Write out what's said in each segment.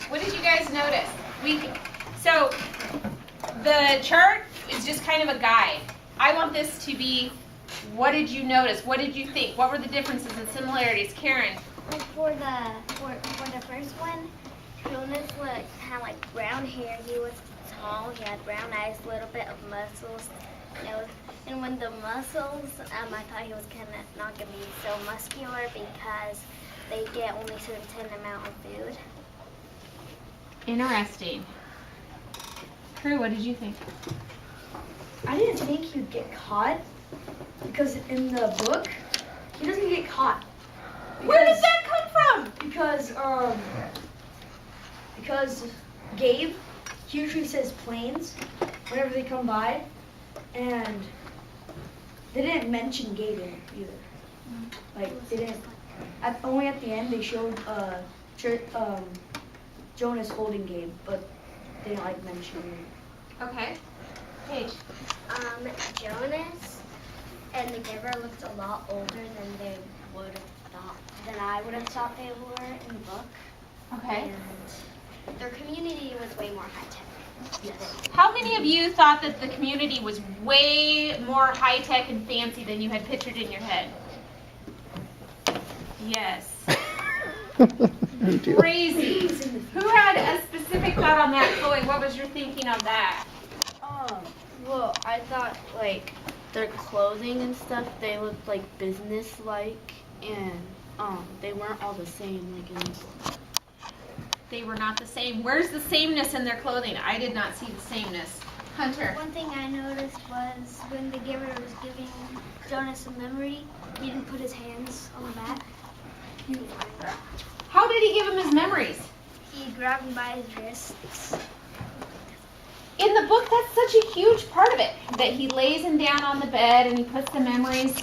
What did you guys notice? So the chart is just kind of a guide. I want this to be, what did you notice? What did you think? What were the differences and similarities? Karen? Like for the first one, Jonas had like brown hair. He was tall. He had brown eyes, a little bit of muscles. And when the muscles, I thought he was not gonna be so muscular because they get only a certain amount of food. Interesting. Crew, what did you think? I didn't think he'd get caught because in the book, he doesn't get caught. Where does that come from? Because Gabe, he usually says planes whenever they come by, and they didn't mention Gabe in it either. Like they didn't. Only at the end they showed Jonas holding Gabe, but they didn't like mention him. Okay. Paige. Jonas and the Giver looked a lot older than they would have thought, than I would have thought they were in the book. Okay. And their community was way more high-tech. Yes. How many of you thought that the community was way more high-tech and fancy than you had pictured in your head? Yes. Crazy. Who had a specific thought on that? Chloe, what was your thinking on that? Well, I thought like their clothing and stuff, they looked like business-like, and they weren't all the same like in the book. They were not the same. Where's the sameness in their clothing? I did not see the sameness. Hunter. One thing I noticed was when the Giver was giving Jonas a memory, he didn't put his hands on the back. How did he give him his memories? He grabbed him by his wrists. In the book, that's such a huge part of it, that he lays him down on the bed and he puts the memories.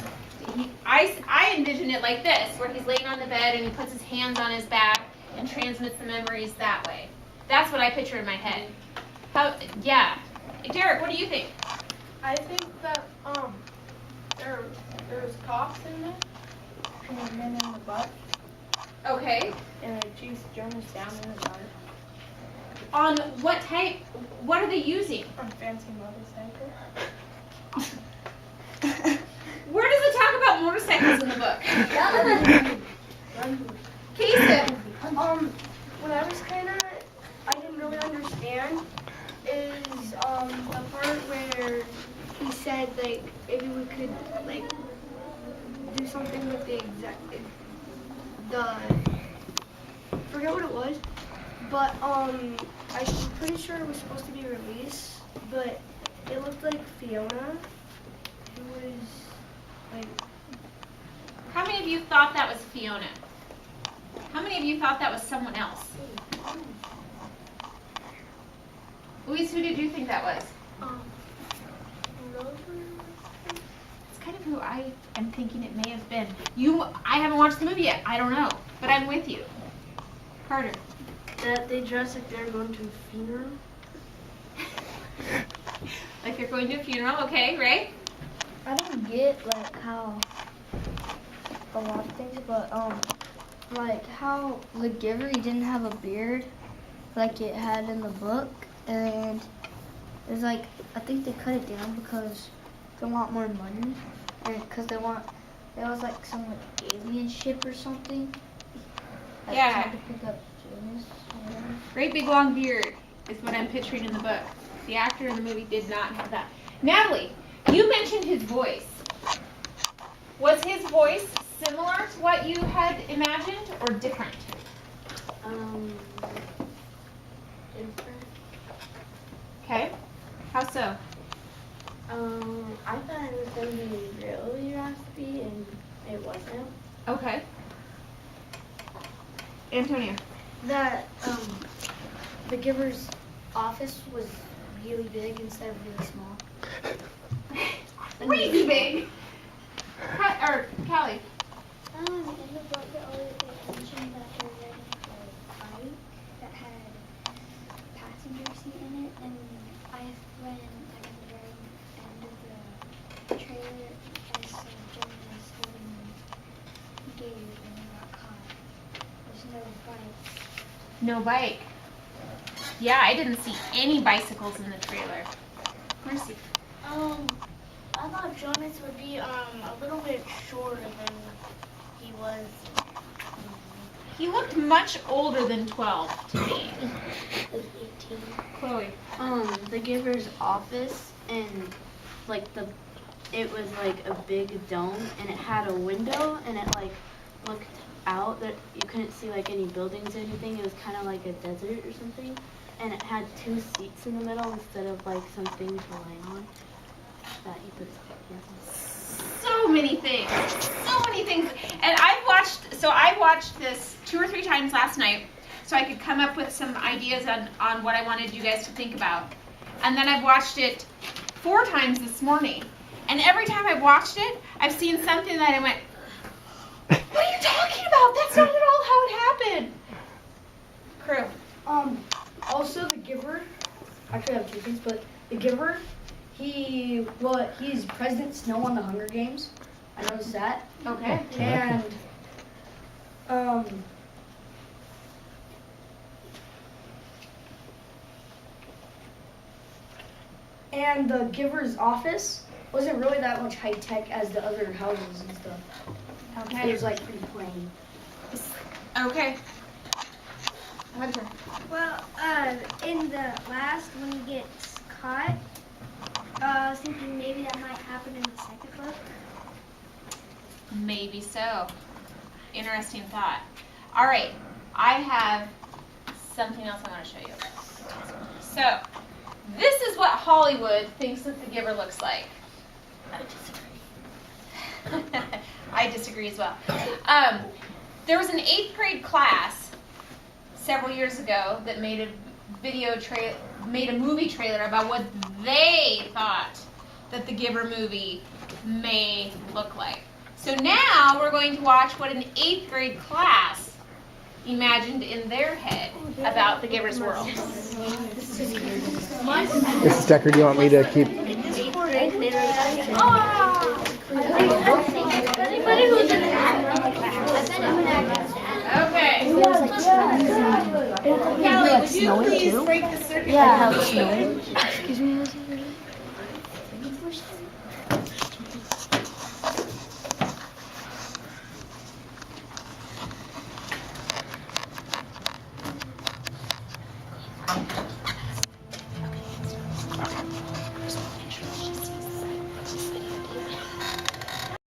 I envision it like this, where he's laying on the bed and he puts his hands on his back and transmits the memories that way. That's what I picture in my head. Yeah. Derek, what do you think? I think that there's cops in it, and men in the butt, Okay. and they chase Jonas down in the dark On what type? What are they using? on a fancy motorcycle. Where does it talk about motorcycles in the book? Kason. What I was I didn't really understand is the part where he said like maybe we could like do something with the forget what it was, but I'm pretty sure it was supposed to be released, but it looked like Fiona, who was like. How many of you thought that was Fiona? How many of you thought that was someone else? Louise, who did you think that was? It's kind of who I am thinking it may have been. I haven't watched the movie yet. I don't know, but I'm with you. Carter. That they dress like they're going to a funeral. Like they're going to a funeral, okay, Ray? I don't get like how a lot of things, but like how the Giver, he didn't have a beard like it had in the book, and it's like I think they cut it down because they want more money, and because there was like some like alien ship or something. Like, Yeah. trying to pick up Jonas or whatever. Great big long beard is what I'm picturing in the book. The actor in the movie did not have that. Natalie, you mentioned his voice. Was his voice similar to what you had imagined or different? Different. Okay. How so? I thought it was going to be really raspy, and it wasn't. Okay. Antonia. That the Giver's office was really big instead of really small. Crazy big. Callie. In the book, it always mentioned that they're riding a bike that had a passenger seat in it, and when like at the very end of the trailer, I saw Jonas holding Gabe and they got caught. There's no bike. No bike. Yeah, I didn't see any bicycles in the trailer. Mercy. I thought Jonas would be a little bit shorter than he was. He looked much older than 12 to me. Like 18. Chloe. The giver's office, and like it was like a big dome, and it had a window, and it like looked out that you couldn't see like any buildings or anything. It was kind of like a desert or something, and it had 2 seats in the middle instead of like something to lie on that you put his hands So many things. So many things. And I watched this 2 or 3 times last night so I could come up with some ideas on what I wanted you guys to think about. And then I've watched it 4 times this morning. And every time I've watched it, I've seen something that I went, what are you talking about? That's not at all how it happened. Crew. Also the Giver, actually I have 2 things, but the Giver, he's President Snow on the Hunger Games. I noticed that. Okay. And the Giver's office wasn't really that much high tech as the other houses and stuff. It Okay. was like pretty plain. Okay. Hunter. Well, in the last, when he gets caught, I was thinking maybe that might happen in the second book. Maybe so. Interesting thought. All right, I have something else I want to show you. So, this is what Hollywood thinks that the Giver looks like. I disagree as well. There was an 8th grade class several years ago that made a movie trailer about what they thought that the Giver movie may look like. So now we're going to watch what an 8th grade class imagined in their head about the Giver's world. Mrs. Decker, do you want me to keep? Okay. Kelly, would you please break the circuit? Yeah, how it's snowing. Excuse me.